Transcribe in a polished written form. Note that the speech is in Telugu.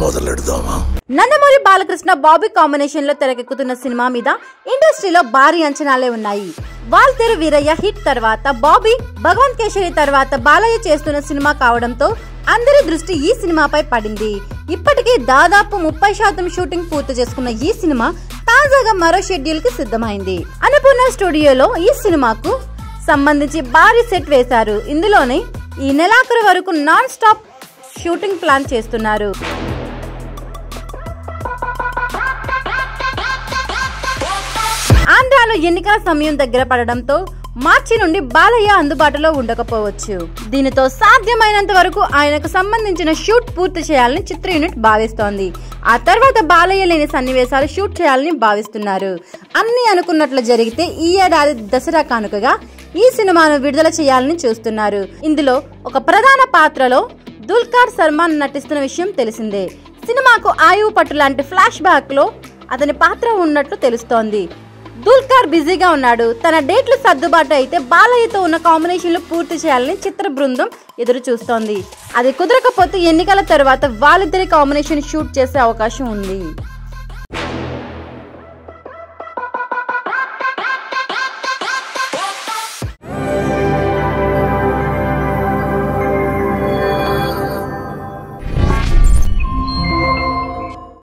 మొదలెడదామా? నందమూరి బాలకృష్ణ బాబీ కాంబినేషన్ లో తెరకెక్కుతున్న సినిమా మీద ఇండస్ట్రీలో భారీ అంచనాలే ఉన్నాయి. వాల్తేరు వీరయ్య హిట్ తర్వాత బాబీ, భగవంత్ కేశరి తర్వాత బాలయ్య చేస్తున్న సినిమా కావడంతో అందరి దృష్టి ఈ సినిమాపై పడింది. ఇప్పటికే దాదాపు 30% షూటింగ్ పూర్తి చేసుకున్న ఈ సినిమా తాజాగా మరో షెడ్యూల్ కి సిద్ధమైంది. అన్నపూర్ణ స్టూడియోలో ఈ సినిమాకు సంబంధించి భారీ సెట్ వేశారు. ఇందులోనే ఈ నెలాఖరు వరకు నాన్ స్టాప్ షూటింగ్ ప్లాన్ చేస్తున్నారు. ఆంధ్రాలో ఎన్నికల సమయం దగ్గర పడడంతో మార్చి నుండి బాలయ్య అందుబాటులో ఉండకపోవచ్చు. దీనితో సాధ్యమైనంత వరకు ఆయనకు సంబంధించిన షూట్ పూర్తి చేయాలని చిత్ర యూనిట్ భావిస్తోంది. ఆ తర్వాత బాలయ్య లేని సన్నివేశాలు షూట్ చేయాలని భావిస్తున్నారు. అన్ని అనుకున్నట్లు జరిగితే ఈ ఏడాది దసరా కానుకగా ఈ సినిమాను విడుదల చేయాలని చూస్తున్నారు. ఇందులో ఒక ప్రధాన పాత్రలో దుల్కర్ సల్మాన్ నటిస్తున్న విషయం తెలిసిందే. సినిమాకు ఆయువు పట్టు లాంటి ఫ్లాష్ బ్యాక్ లో అతని పాత్ర ఉన్నట్లు తెలుస్తోంది. దుల్కర్ బిజీగా ఉన్నాడు. తన డేట్లు సర్దుబాటు అయితే బాలయ్యతో ఉన్న కాంబినేషన్లు పూర్తి చేయాలని చిత్ర బృందం ఎదురు చూస్తోంది. అది కుదరకపోతే ఎన్నికల తర్వాత వాళ్ళిద్దరి కాంబినేషన్ షూట్ చేసే అవకాశం ఉంది.